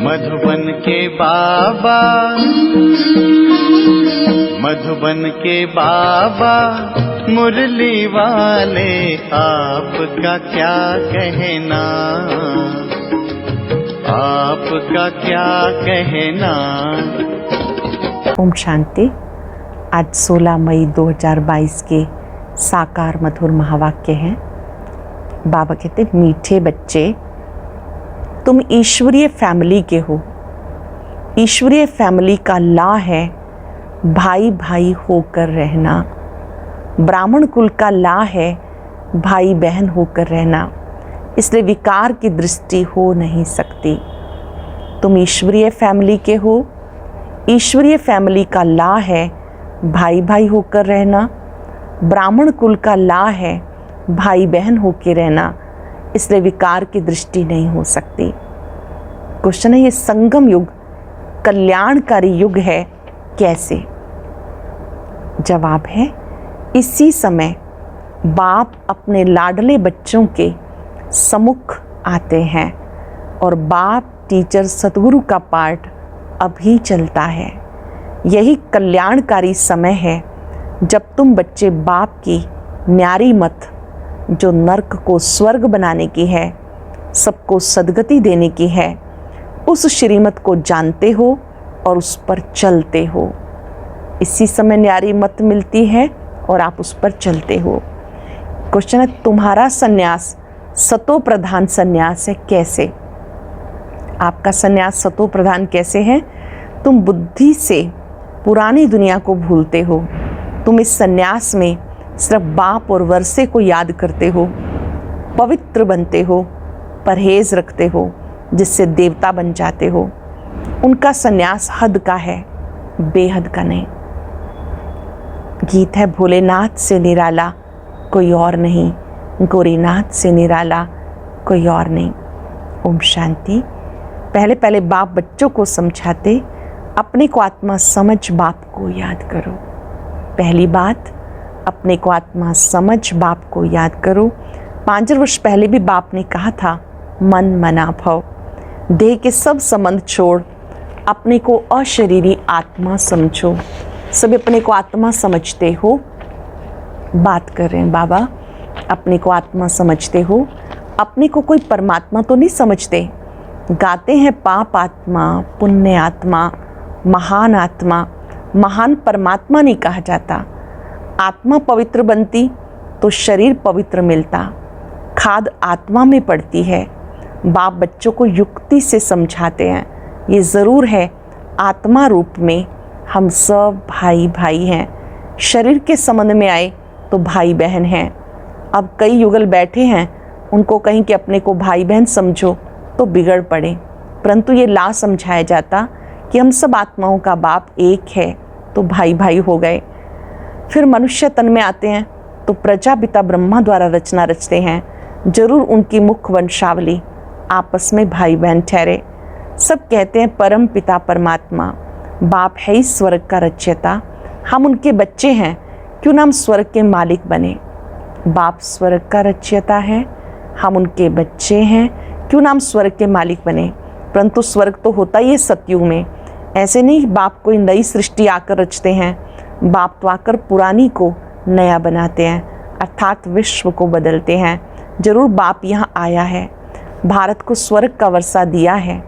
मधुबन के बाबा, मधुबन के बाबा मुरली वाले, आपका क्या कहना, आपका क्या कहना। ओम शांति। आज 16 मई 2022 के साकार मधुर महावाक्य हैं। बाबा कहते, मीठे बच्चे, तुम ईश्वरीय फैमिली के हो। ईश्वरीय फैमिली का ला है भाई भाई होकर रहना। ब्राह्मण कुल का ला है भाई बहन होकर रहना, इसलिए विकार की दृष्टि हो नहीं सकती। तुम ईश्वरीय फैमिली के हो। ईश्वरीय फैमिली का ला है भाई भाई होकर रहना। ब्राह्मण कुल का ला है भाई बहन होकर रहना, इसलिए विकार की दृष्टि नहीं हो सकती। क्वेश्चन है, ये संगम युग कल्याणकारी युग है कैसे? जवाब है, इसी समय बाप अपने लाडले बच्चों के सम्मुख आते हैं और बाप टीचर सतगुरु का पाठ अभी चलता है। यही कल्याणकारी समय है जब तुम बच्चे बाप की न्यारी मत, जो नर्क को स्वर्ग बनाने की है, सबको सद्गति देने की है, उस श्रीमत को जानते हो और उस पर चलते हो। इसी समय न्यारी मत मिलती है और आप उस पर चलते हो। क्वेश्चन है, तुम्हारा सन्यास सतो प्रधान सन्यास है कैसे? आपका सन्यास सतो प्रधान कैसे है? तुम बुद्धि से पुरानी दुनिया को भूलते हो। तुम इस सन्यास में सिर्फ बाप और वर्षे को याद करते हो, पवित्र बनते हो, परहेज रखते हो, जिससे देवता बन जाते हो। उनका सन्यास हद का है, बेहद का नहीं। गीत है, भोलेनाथ से निराला कोई और नहीं, गोरीनाथ से निराला कोई और नहीं। ओम शांति। पहले पहले बाप बच्चों को समझाते, अपने को आत्मा समझ बाप को याद करो। पहली बात, अपने को आत्मा समझ बाप को याद करो। 5 वर्ष पहले भी बाप ने कहा था, मन मना भव, देह के सब संबंध छोड़ अपने को अशरीरी आत्मा समझो। सब अपने को आत्मा समझते हो। बात कर रहे हैं बाबा, अपने को आत्मा समझते हो। अपने को कोई परमात्मा तो नहीं समझते। गाते हैं पाप आत्मा, पुण्य आत्मा, महान आत्मा। महान परमात्मा नहीं कहा जाता। आत्मा पवित्र बनती तो शरीर पवित्र मिलता। खाद आत्मा में पड़ती है। बाप बच्चों को युक्ति से समझाते हैं। ये ज़रूर है, आत्मा रूप में हम सब भाई भाई हैं। शरीर के संबंध में आए तो भाई बहन हैं। अब कई युगल बैठे हैं, उनको कहीं कि अपने को भाई बहन समझो तो बिगड़ पड़े। परंतु ये ला समझाया जाता कि हम सब आत्माओं का बाप एक है, तो भाई भाई हो गए। फिर मनुष्य तन में आते हैं तो प्रजापिता ब्रह्मा द्वारा रचना रचते हैं। जरूर उनकी मुख वंशावली आपस में भाई बहन ठहरे। सब कहते हैं परम पिता परमात्मा, बाप है ही स्वर्ग का रचयिता। हम उनके बच्चे हैं, क्यों ना हम स्वर्ग के मालिक बने। बाप स्वर्ग का रचयिता है, हम उनके बच्चे हैं, क्यों ना हम स्वर्ग के मालिक बने। परंतु स्वर्ग तो होता ही है सतयुग में। ऐसे नहीं बाप कोई नई सृष्टि आकर रचते हैं। बाप तो आकर पुरानी को नया बनाते हैं, अर्थात विश्व को बदलते हैं। जरूर बाप यहाँ आया है, भारत को स्वर्ग का वर्षा दिया है।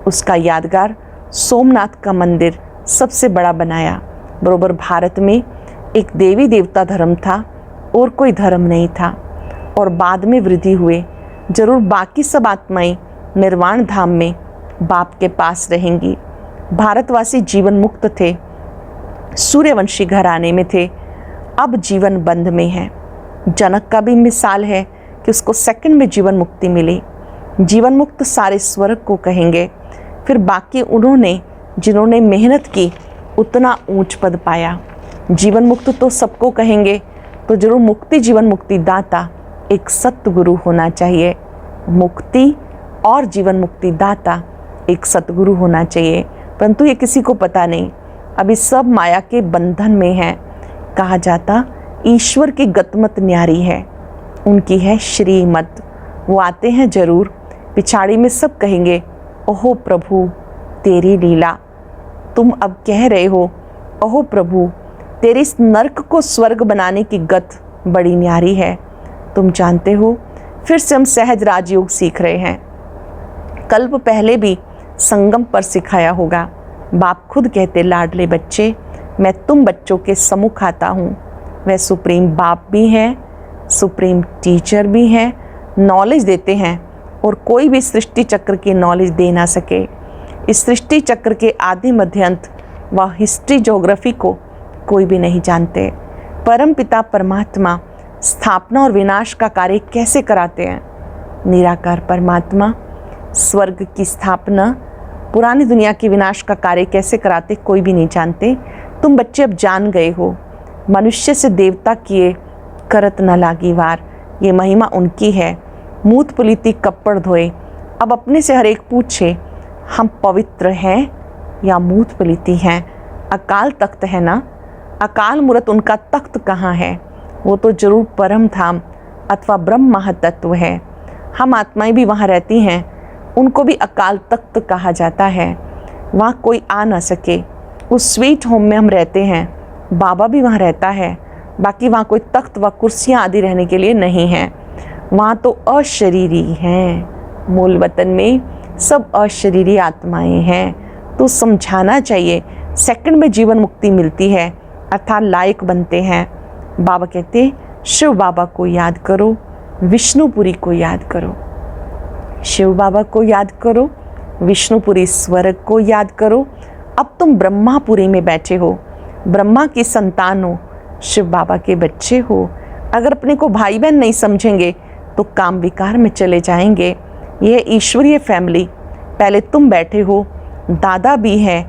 उसका यादगार सोमनाथ का मंदिर सबसे बड़ा बनाया। बरोबर भारत में एक देवी देवता धर्म था और कोई धर्म नहीं था, और बाद में वृद्धि हुए। जरूर बाकी सब आत्माएं निर्वाण धाम में बाप के पास रहेंगी। भारतवासी जीवन मुक्त थे, सूर्यवंशी घराने में थे, अब जीवन बंध में है। जनक का भी मिसाल है कि उसको सेकंड में जीवन मुक्ति मिली। जीवन मुक्त सारे स्वर्ग को कहेंगे। फिर बाकी उन्होंने जिन्होंने मेहनत की उतना ऊंच पद पाया। जीवन मुक्त तो सबको कहेंगे, तो जरूर मुक्ति जीवन मुक्ति दाता एक सतगुरु होना चाहिए। मुक्ति और जीवन मुक्ति दाता एक सतगुरु होना चाहिए, परंतु ये किसी को पता नहीं। अभी सब माया के बंधन में हैं। कहा जाता ईश्वर की गतमत न्यारी है, उनकी है श्रीमत। वो आते हैं जरूर, पिछाड़ी में सब कहेंगे ओहो प्रभु तेरी लीला। तुम अब कह रहे हो, ओहो प्रभु, तेरे इस नर्क को स्वर्ग बनाने की गत बड़ी न्यारी है। तुम जानते हो, फिर से हम सहज राजयोग सीख रहे हैं। कल्प पहले भी संगम पर सिखाया होगा। बाप खुद कहते, लाडले बच्चे, मैं तुम बच्चों के सम्मुख आता हूँ। वह सुप्रीम बाप भी हैं, सुप्रीम टीचर भी हैं, नॉलेज देते हैं और कोई भी सृष्टि चक्र की नॉलेज दे ना सके। इस सृष्टि चक्र के आदि मध्य अंत व हिस्ट्री ज्योग्राफी को कोई भी नहीं जानते। परम पिता परमात्मा स्थापना और विनाश का कार्य कैसे कराते हैं? निराकार परमात्मा स्वर्ग की स्थापना, पुरानी दुनिया के विनाश का कार्य कैसे कराते, कोई भी नहीं जानते। तुम बच्चे अब जान गए हो। मनुष्य से देवता किए करत न लागी वार, ये महिमा उनकी है। मूत पुलिति कपड़ धोए। अब अपने से हर एक पूछे, हम पवित्र हैं या मूत पुलिति हैं? अकाल तख्त है ना? अकाल मूर्त उनका तख्त कहाँ है? वो तो जरूर परम धाम अथवा ब्रह्म महातत्व है। हम आत्माएं भी वहाँ रहती हैं, उनको भी अकाल तख्त कहा जाता है। वहाँ कोई आ ना सके, उस स्वीट होम में हम रहते हैं। बाबा भी वहाँ रहता है, बाकी वहाँ कोई तख्त व कुर्सियाँ आदि रहने के लिए नहीं हैं। वहाँ तो अशरीरी हैं। मूल वतन में सब अशरीरी आत्माएं हैं। तो समझाना चाहिए, सेकंड में जीवन मुक्ति मिलती है, अर्थात लायक बनते हैं। बाबा कहते, शिव बाबा को याद करो, विष्णुपुरी को याद करो। शिव बाबा को याद करो, विष्णुपुरी स्वर्ग को याद करो। अब तुम ब्रह्मापुरी में बैठे हो, ब्रह्मा की संतान हो, शिव बाबा के बच्चे हो। अगर अपने को भाई बहन नहीं समझेंगे तो काम विकार में चले जाएंगे। यह ईश्वरीय फैमिली, पहले तुम बैठे हो, दादा भी है,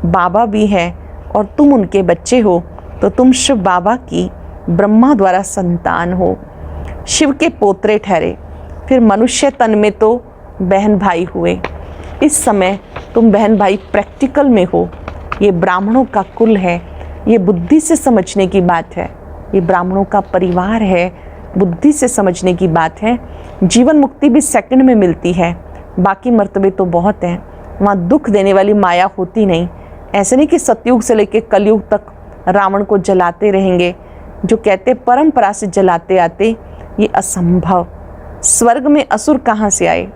बाबा भी है और तुम उनके बच्चे हो, तो तुम शिव बाबा की ब्रह्मा द्वारा संतान हो, शिव के पोतरे ठहरे। फिर मनुष्य तन में तो बहन भाई हुए। इस समय तुम बहन भाई प्रैक्टिकल में हो। ये ब्राह्मणों का कुल है, ये बुद्धि से समझने की बात है। ये ब्राह्मणों का परिवार है, बुद्धि से समझने की बात है। जीवन मुक्ति भी सेकंड में मिलती है, बाकी मर्तबे तो बहुत हैं। वहाँ दुख देने वाली माया होती नहीं। ऐसे नहीं कि सतयुग से लेकर कलयुग तक रावण को जलाते रहेंगे, जो कहते परंपरा से जलाते आते, ये असंभव। स्वर्ग में असुर कहाँ से आए?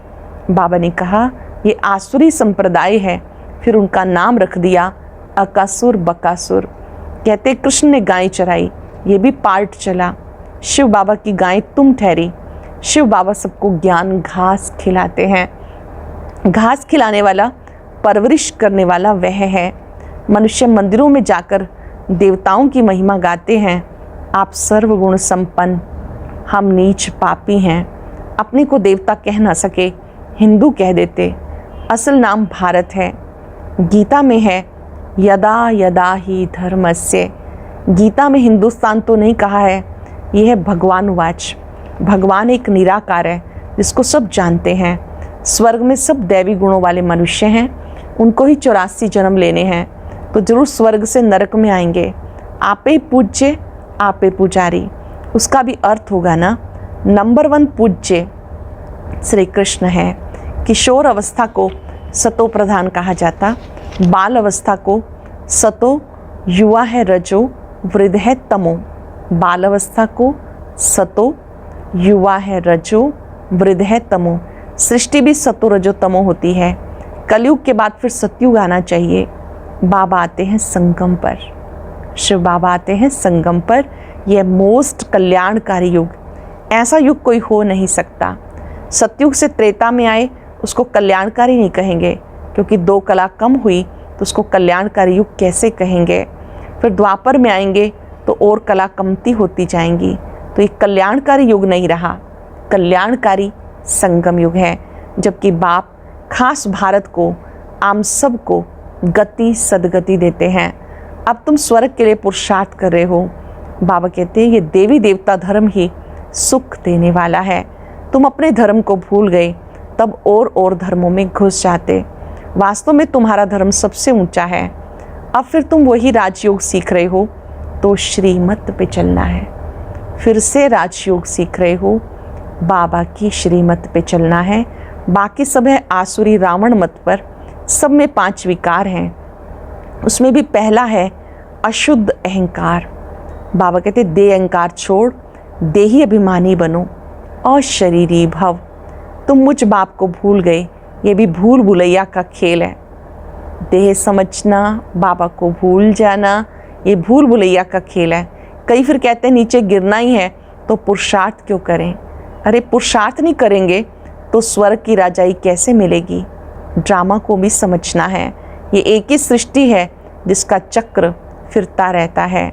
बाबा ने कहा ये आसुरी संप्रदाय है। फिर उनका नाम रख दिया अकासुर बकासुर। कहते कृष्ण ने गाय चराई, ये भी पार्ट चला। शिव बाबा की गाय तुम ठहरी। शिव बाबा सबको ज्ञान घास खिलाते हैं। घास खिलाने वाला, परवरिश करने वाला वह है। मनुष्य मंदिरों में जाकर देवताओं की महिमा गाते हैं, आप सर्वगुण संपन्न, हम नीच पापी हैं। अपने को देवता कह ना सके, हिंदू कह देते। असल नाम भारत है। गीता में है यदा यदा ही धर्मस्य। गीता में हिंदुस्तान तो नहीं कहा है, यह है भगवान वाच। भगवान एक निराकार है जिसको सब जानते हैं। स्वर्ग में सब दैवी गुणों वाले मनुष्य हैं, उनको ही 84 जन्म लेने हैं, तो जरूर स्वर्ग से नरक में आएंगे। आपे पूज्य, आपे पुजारी, उसका भी अर्थ होगा ना। नंबर 1 पूज्य श्री कृष्ण है। किशोर अवस्था को सतो प्रधान कहा जाता, बाल अवस्था को सतो, युवा है रजो, वृद्ध है तमो। बाल अवस्था को सतो, युवा है रजो, वृद्ध है तमो। सृष्टि भी सतो रजो तमो होती है। कलयुग के बाद फिर सतयुग आना चाहिए। बाबा आते हैं संगम पर, शिव बाबा आते हैं संगम पर। यह मोस्ट कल्याणकारी युग, ऐसा युग कोई हो नहीं सकता। सतयुग से त्रेता में आए उसको कल्याणकारी नहीं कहेंगे, क्योंकि 2 कला कम हुई तो उसको कल्याणकारी युग कैसे कहेंगे। फिर द्वापर में आएंगे तो और कला कमती होती जाएंगी, तो ये कल्याणकारी युग नहीं रहा, कल्याणकारी संगम युग है। जबकि बाप खास भारत को, आम सब को गति सदगति देते हैं। अब तुम स्वर्ग के लिए पुरुषार्थ कर रहे हो। बाबा कहते हैं ये देवी देवता धर्म ही सुख देने वाला है। तुम अपने धर्म को भूल गए, तब और धर्मों में घुस जाते। वास्तव में तुम्हारा धर्म सबसे ऊंचा है। अब फिर तुम वही राजयोग सीख रहे हो, तो श्रीमत पे चलना है। फिर से राजयोग सीख रहे हो, बाबा की श्रीमत पे चलना है। बाकी सब है आसुरी रावण मत पर, सब में 5 विकार हैं। उसमें भी पहला है अशुद्ध अहंकार। बाबा कहते देह अहंकार छोड़, देही अभिमानी बनो, अशरीरी भव। तुम मुझ बाप को भूल गए, ये भी भूल भुलैया का खेल है। देह समझना, बाबा को भूल जाना, ये भूल भुलैया का खेल है। कई फिर कहते हैं नीचे गिरना ही है तो पुरुषार्थ क्यों करें। अरे पुरुषार्थ नहीं करेंगे तो स्वर्ग की राजाई कैसे मिलेगी। ड्रामा को भी समझना है। ये एक ही सृष्टि है जिसका चक्र फिरता रहता है।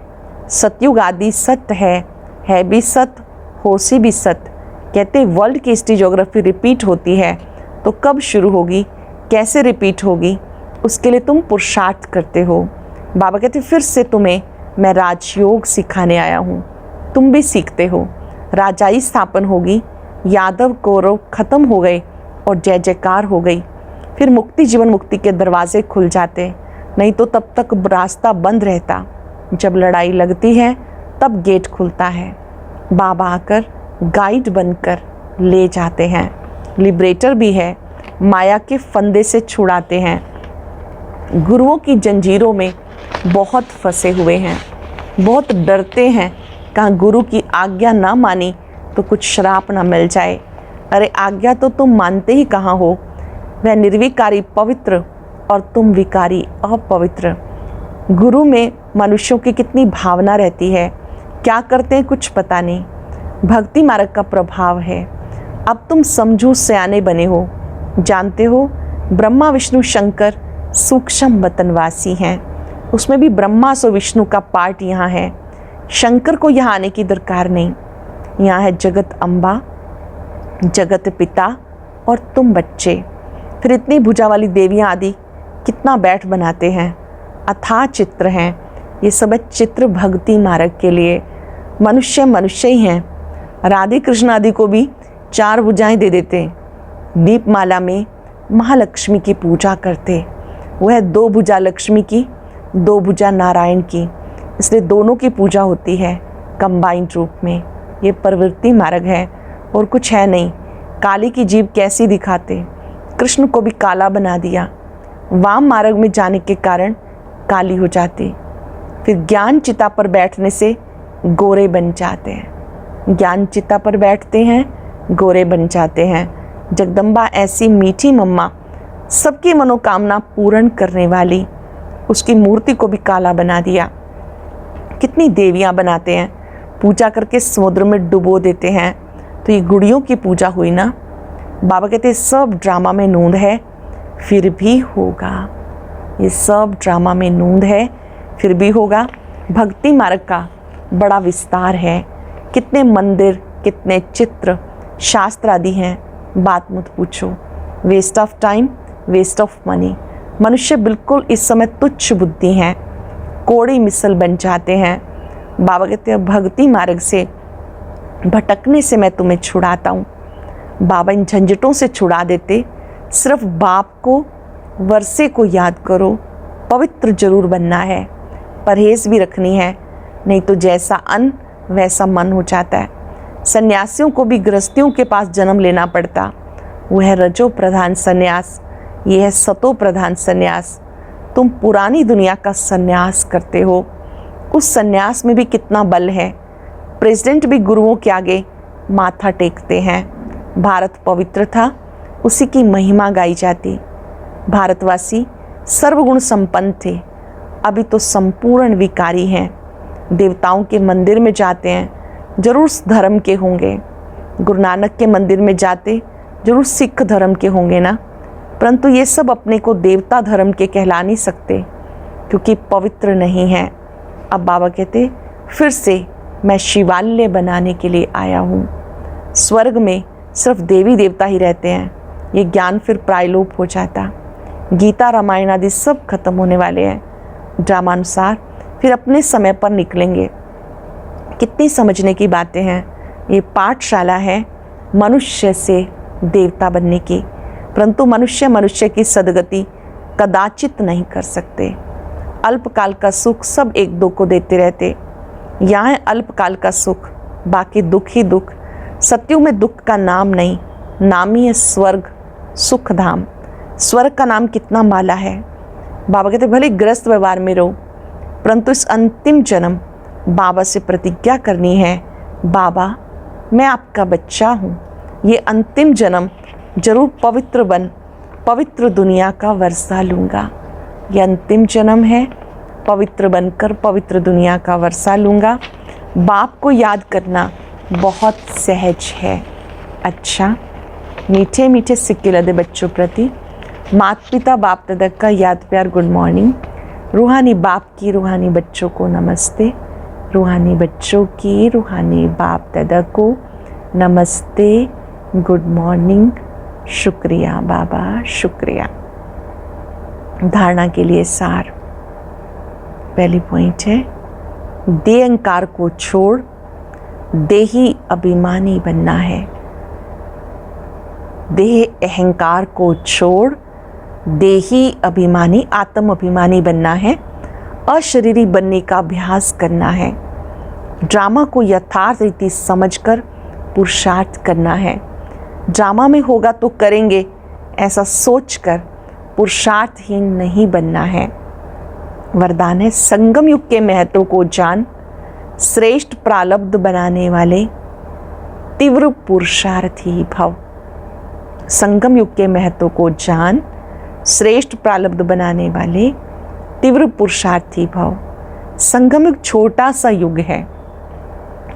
सतयुग आदि सत्य है भी सत्य, हो से भी सत्य। कहते वर्ल्ड की हिस्ट्री ज्योग्राफी रिपीट होती है तो कब शुरू होगी, कैसे रिपीट होगी, उसके लिए तुम पुरुषार्थ करते हो। बाबा कहते फिर से तुम्हें मैं राजयोग सिखाने आया हूँ, तुम भी सीखते हो। राजाई स्थापन होगी, यादव कौरव खत्म हो गए और जय जयकार हो गई। फिर मुक्ति, जीवन मुक्ति के दरवाजे खुल जाते, नहीं तो तब तक रास्ता बंद रहता। जब लड़ाई लगती है तब गेट खुलता है। बाबा आकर गाइड बनकर ले जाते हैं, लिबरेटर भी है, माया के फंदे से छुड़ाते हैं। गुरुओं की जंजीरों में बहुत फंसे हुए हैं, बहुत डरते हैं, कहाँ गुरु की आज्ञा ना मानी तो कुछ श्राप ना मिल जाए। अरे आज्ञा तो तुम मानते ही कहाँ हो। वह निर्विकारी पवित्र और तुम विकारी अपवित्र। गुरु में मनुष्यों की कितनी भावना रहती है, क्या करते हैं कुछ पता नहीं। भक्ति मार्ग का प्रभाव है। अब तुम समझो सयाने बने हो, जानते हो ब्रह्मा विष्णु शंकर सूक्ष्म वतनवासी हैं। उसमें भी ब्रह्मा सो विष्णु का पार्ट यहाँ है। शंकर को यहाँ आने की दरकार नहीं। यहाँ है जगत अम्बा, जगत पिता और तुम बच्चे। फिर इतनी भुजा वाली देवियाँ आदि कितना बैठ बनाते हैं, अथाह चित्र हैं। ये सब है चित्र भक्ति मार्ग के लिए। मनुष्य मनुष्य ही हैं। राधे कृष्ण आदि को भी 4 भुजाएं दे देते। दीपमाला में महालक्ष्मी की पूजा करते। वह 2 भुजा लक्ष्मी की, 2 भुजा नारायण की, इसलिए दोनों की पूजा होती है कंबाइंड रूप में। ये प्रवृत्ति मार्ग है और कुछ है नहीं। काली की जीभ कैसी दिखाते, कृष्ण को भी काला बना दिया। वाम मार्ग में जाने के कारण काली हो जाती। फिर ज्ञान चिता पर बैठने से गोरे बन जाते हैं। ज्ञान चिता पर बैठते हैं, गोरे बन जाते हैं। जगदम्बा ऐसी मीठी मम्मा, सबकी मनोकामना पूर्ण करने वाली, उसकी मूर्ति को भी काला बना दिया। कितनी देवियां बनाते हैं, पूजा करके समुद्र में डुबो देते हैं। तो ये गुड़ियों की पूजा हुई ना। बाबा कहते सब ड्रामा में नूंद है, फिर भी होगा। ये सब ड्रामा में नूंद है, फिर भी होगा। भक्ति मार्ग का बड़ा विस्तार है। कितने मंदिर, कितने चित्र, शास्त्र आदि हैं, बात मत पूछो। Waste of time, waste of money. मनुष्य बिल्कुल इस समय तुच्छ बुद्धि हैं, कोड़ी मिसल बन जाते हैं। बाबा कहते हैं भक्ति मार्ग से भटकने से मैं तुम्हें छुड़ाता हूँ। बाबा इन झंझटों से छुड़ा देते। सिर्फ बाप को, वर्षे को याद करो। पवित्र जरूर बनना है, परहेज भी रखनी है, नहीं तो जैसा अन्न वैसा मन हो जाता है। सन्यासियों को भी गृहस्थियों के पास जन्म लेना पड़ता। वह है रजो प्रधान सन्यास, यह है सतो प्रधान सन्यास। तुम पुरानी दुनिया का सन्यास करते हो। उस सन्यास में भी कितना बल है। प्रेसिडेंट भी गुरुओं के आगे माथा टेकते हैं। भारत पवित्र था, उसी की महिमा गाई जाती। भारतवासी सर्वगुण संपन्न थे, अभी तो संपूर्ण विकारी हैं। देवताओं के मंदिर में जाते हैं, जरूर धर्म के होंगे। गुरु नानक के मंदिर में जाते, जरूर सिख धर्म के होंगे ना। परंतु ये सब अपने को देवता धर्म के कहला नहीं सकते, क्योंकि पवित्र नहीं है। अब बाबा कहते फिर से मैं शिवालय बनाने के लिए आया हूँ। स्वर्ग में सिर्फ देवी देवता ही रहते हैं। ये ज्ञान फिर प्रायलोप हो जाता। गीता रामायण आदि सब खत्म होने वाले हैं। ड्रामानुसार फिर अपने समय पर निकलेंगे। कितनी समझने की बातें हैं। ये पाठशाला है मनुष्य से देवता बनने की, परंतु मनुष्य मनुष्य की सदगति कदाचित नहीं कर सकते। अल्पकाल का सुख सब एक दो को देते रहते। यहाँ है अल्पकाल का सुख, बाकी दुख ही दुख। सत्युग में दुख का नाम नहीं, नाम ही है स्वर्ग सुख धाम। स्वर्ग का नाम कितना माला है। बाबा कहते भले ग्रस्त व्यवहार में रहो, परंतु इस अंतिम जन्म बाबा से प्रतिज्ञा करनी है, बाबा मैं आपका बच्चा हूँ, ये अंतिम जन्म जरूर पवित्र बन पवित्र दुनिया का वर्षा लूँगा। ये अंतिम जन्म है, पवित्र बनकर पवित्र दुनिया का वर्षा लूँगा। बाप को याद करना बहुत सहज है। अच्छा, मीठे मीठे सिक्के लदे बच्चों प्रति माता पिता बाप दादा का याद प्यार गुड मॉर्निंग। रूहानी बाप की रूहानी बच्चों को नमस्ते। रूहानी बच्चों की रूहानी बाप दादा को नमस्ते, गुड मॉर्निंग, शुक्रिया बाबा, शुक्रिया। धारणा के लिए सार। पहली पॉइंट है, देह अहंकार को छोड़ देही अभिमानी बनना है। देह अहंकार को छोड़ देही अभिमानी आत्म अभिमानी बनना है। अशरीरी बनने का अभ्यास करना है। ड्रामा को यथार्थ रीति समझकर पुरुषार्थ करना है। ड्रामा में होगा तो करेंगे ऐसा सोचकर पुरुषार्थहीन नहीं बनना है। वरदान है, संगम युग के महत्व को जान श्रेष्ठ प्रारब्ध बनाने वाले तीव्र पुरुषार्थी भव। संगम युग के महत्व को जान श्रेष्ठ प्रारब्ध बनाने वाले तीव्र पुरुषार्थी भव। संगम युग छोटा सा युग है।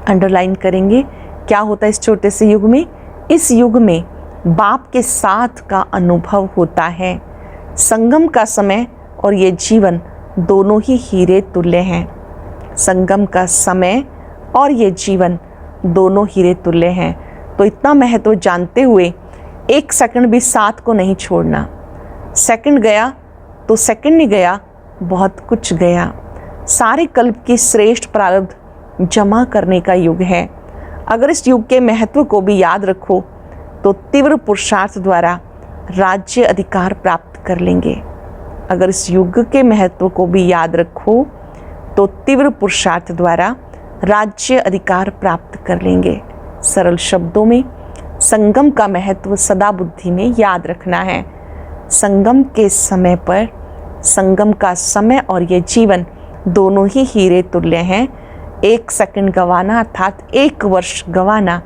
अंडरलाइन करेंगे क्या होता है इस छोटे से युग में। इस युग में बाप के साथ का अनुभव होता है। संगम का समय और ये जीवन दोनों ही हीरे तुल्य हैं। संगम का समय और ये जीवन दोनों हीरे तुल्य हैं। तो इतना महत्व जानते हुए एक सेकंड भी साथ को नहीं छोड़ना। सेकंड गया तो सेकंड नहीं गया, बहुत कुछ गया। सारे कल्प की श्रेष्ठ प्रारब्ध जमा करने का युग है। अगर इस युग के महत्व को भी याद रखो तो तीव्र पुरुषार्थ द्वारा राज्य अधिकार प्राप्त कर लेंगे। अगर इस युग के महत्व को भी याद रखो तो तीव्र पुरुषार्थ द्वारा राज्य अधिकार प्राप्त कर लेंगे। सरल शब्दों में संगम का महत्व सदा बुद्धि में याद रखना है। संगम के समय पर संगम का समय और ये जीवन दोनों ही हीरे तुल्य हैं। एक सेकंड गंवाना अर्थात एक वर्ष गंवाना,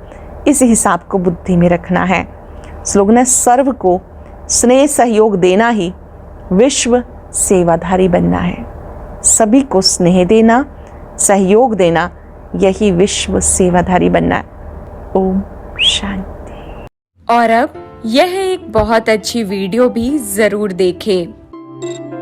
इस हिसाब को बुद्धि में रखना है। स्लोगन है, सर्व को स्नेह सहयोग देना ही विश्व सेवाधारी बनना है। सभी को स्नेह देना, सहयोग देना, यही विश्व सेवाधारी बनना है। ओम शांति। और अब यह एक बहुत अच्छी वीडियो भी जरूर देखें।